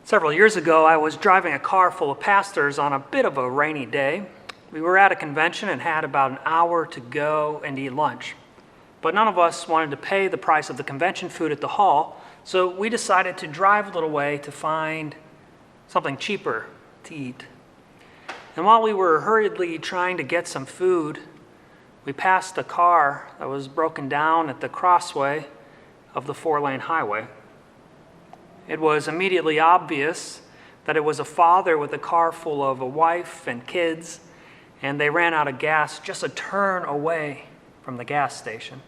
Several years ago, I was driving a car full of pastors on a bit of a rainy day. We were at a convention and had about an hour to go and eat lunch. But none of us wanted to pay the price of the convention food at the hall, so we decided to drive a little way to find something cheaper to eat. And while we were hurriedly trying to get some food, we passed a car that was broken down at the crossway of the 4-lane highway. It was immediately obvious that it was a father with a car full of a wife and kids, and they ran out of gas just a turn away from the gas station.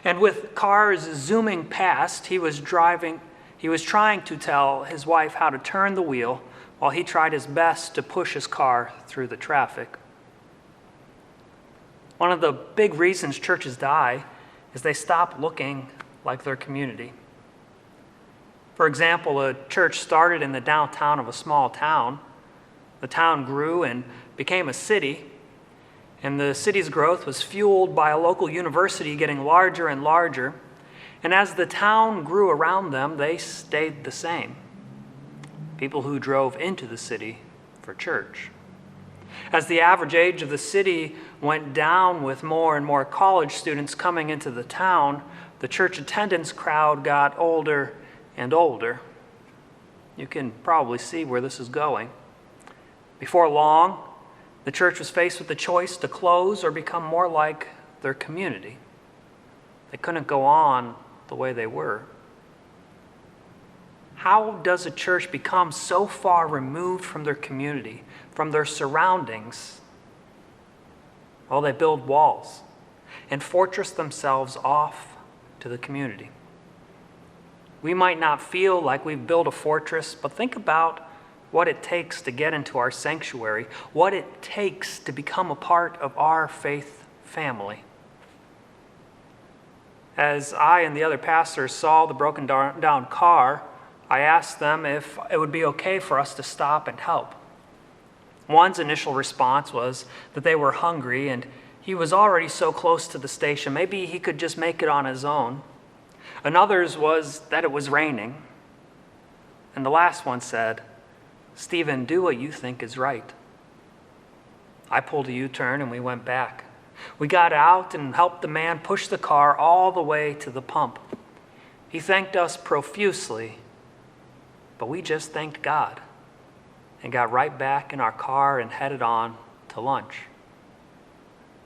And with cars zooming past, he was trying to tell his wife how to turn the wheel while he tried his best to push his car through the traffic. One of the big reasons churches die is they stop looking like their community. For example, a church started in the downtown of a small town. The town grew and became a city, and the city's growth was fueled by a local university getting larger and larger. And as the town grew around them, they stayed the same. People who drove into the city for church. As the average age of the city went down with more and more college students coming into the town, the church attendance crowd got older and older. You can probably see where this is going. Before long, the church was faced with the choice to close or become more like their community. They couldn't go on the way they were. How does a church become so far removed from their community, from their surroundings? Well, they build walls and fortress themselves off to the community. We might not feel like we've built a fortress, but think about what it takes to get into our sanctuary, what it takes to become a part of our faith family. As I and the other pastors saw the broken down car, I asked them if it would be okay for us to stop and help. One's initial response was that they were hungry and he was already so close to the station, maybe he could just make it on his own. Another's was that it was raining. And the last one said, "Stephen, do what you think is right." I pulled a U-turn and we went back. We got out and helped the man push the car all the way to the pump. He thanked us profusely, but we just thanked God and got right back in our car and headed on to lunch.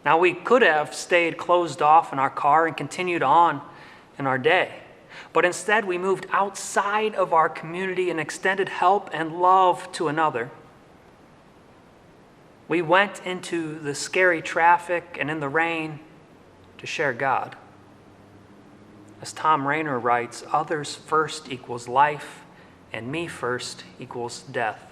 Now, we could have stayed closed off in our car and continued on in our day, but instead we moved outside of our community and extended help and love to another. We went into the scary traffic and in the rain to share God. As Tom Rainer writes, others first equals life, and me first equals death.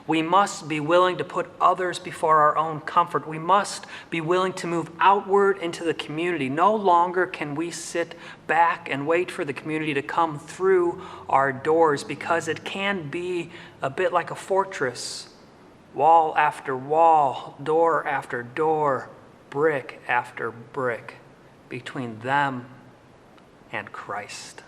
We must be willing to put others before our own comfort. We must be willing to move outward into the community. No longer can we sit back and wait for the community to come through our doors, because it can be a bit like a fortress, wall after wall, door after door, brick after brick between them and Christ.